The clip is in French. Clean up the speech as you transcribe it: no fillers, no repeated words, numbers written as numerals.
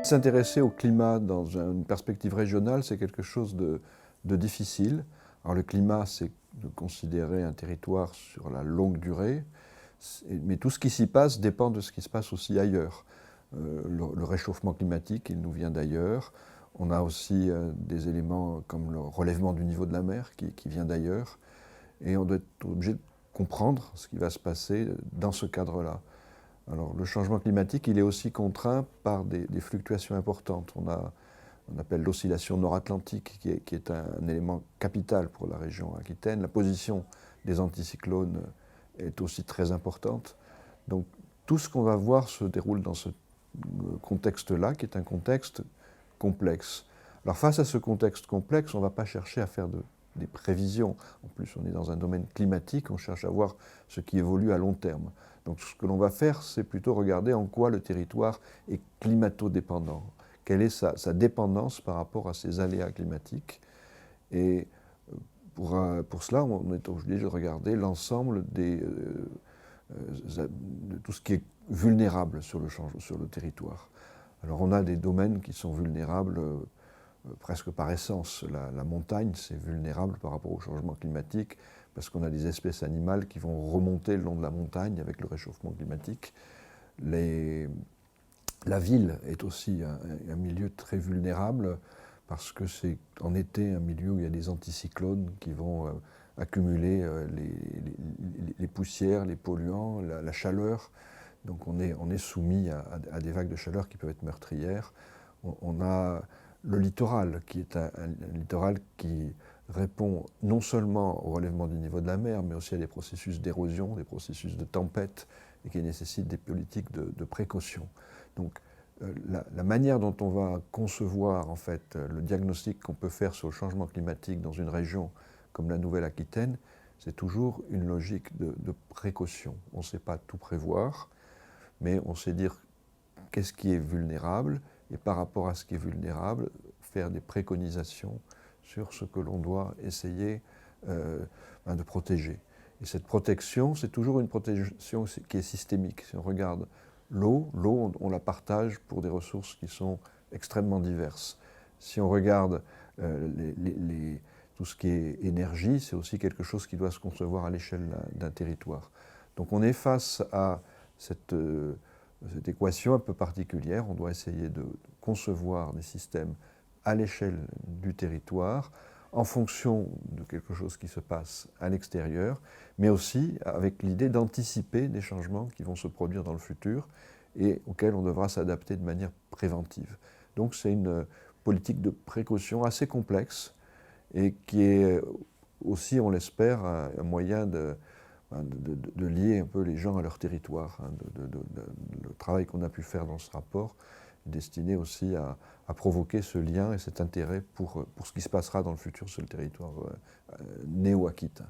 S'intéresser au climat dans une perspective régionale, c'est quelque chose de difficile. Alors le climat, c'est de considérer un territoire sur la longue durée, mais tout ce qui s'y passe dépend de ce qui se passe aussi ailleurs. Le réchauffement climatique, il nous vient d'ailleurs. On a aussi des éléments comme le relèvement du niveau de la mer qui vient d'ailleurs. Et on doit être obligé de comprendre ce qui va se passer dans ce cadre-là. Alors, le changement climatique, il est aussi contraint par des fluctuations importantes. On appelle l'oscillation nord-atlantique, qui est un élément capital pour la région aquitaine. La position des anticyclones est aussi très importante. Donc, tout ce qu'on va voir se déroule dans ce contexte-là, qui est un contexte complexe. Alors, face à ce contexte complexe, on ne va pas chercher à faire des prévisions. En plus, on est dans un domaine climatique, on cherche à voir ce qui évolue à long terme. Donc ce que l'on va faire, c'est plutôt regarder en quoi le territoire est climato-dépendant. Quelle est sa dépendance par rapport à ces aléas climatiques. Et pour cela, on est obligé de regarder l'ensemble de tout ce qui est vulnérable sur le territoire. Alors on a des domaines qui sont vulnérables presque par essence. La montagne, c'est vulnérable par rapport au changement climatique parce qu'on a des espèces animales qui vont remonter le long de la montagne avec le réchauffement climatique. La ville est aussi un milieu très vulnérable parce que c'est en été un milieu où il y a des anticyclones qui vont accumuler les poussières, les polluants, la chaleur. Donc on est soumis à des vagues de chaleur qui peuvent être meurtrières. On a le littoral, qui est un littoral qui répond non seulement au relèvement du niveau de la mer, mais aussi à des processus d'érosion, des processus de tempête, et qui nécessitent des politiques de précaution. Donc la manière dont on va concevoir en fait le diagnostic qu'on peut faire sur le changement climatique dans une région comme la Nouvelle-Aquitaine, c'est toujours une logique de précaution. On ne sait pas tout prévoir, mais on sait dire qu'est-ce qui est vulnérable, et par rapport à ce qui est vulnérable, faire des préconisations sur ce que l'on doit essayer de protéger. Et cette protection, c'est toujours une protection qui est systémique. Si on regarde l'eau, on la partage pour des ressources qui sont extrêmement diverses. Si on regarde tout ce qui est énergie, c'est aussi quelque chose qui doit se concevoir à l'échelle d'un territoire. Donc on est face à cette équation un peu particulière. On doit essayer de concevoir des systèmes à l'échelle du territoire, en fonction de quelque chose qui se passe à l'extérieur, mais aussi avec l'idée d'anticiper des changements qui vont se produire dans le futur et auxquels on devra s'adapter de manière préventive. Donc c'est une politique de précaution assez complexe et qui est aussi, on l'espère, un moyen de lier un peu les gens à leur territoire. Le travail qu'on a pu faire dans ce rapport est destiné aussi à provoquer ce lien et cet intérêt pour ce qui se passera dans le futur sur le territoire néo-aquitain.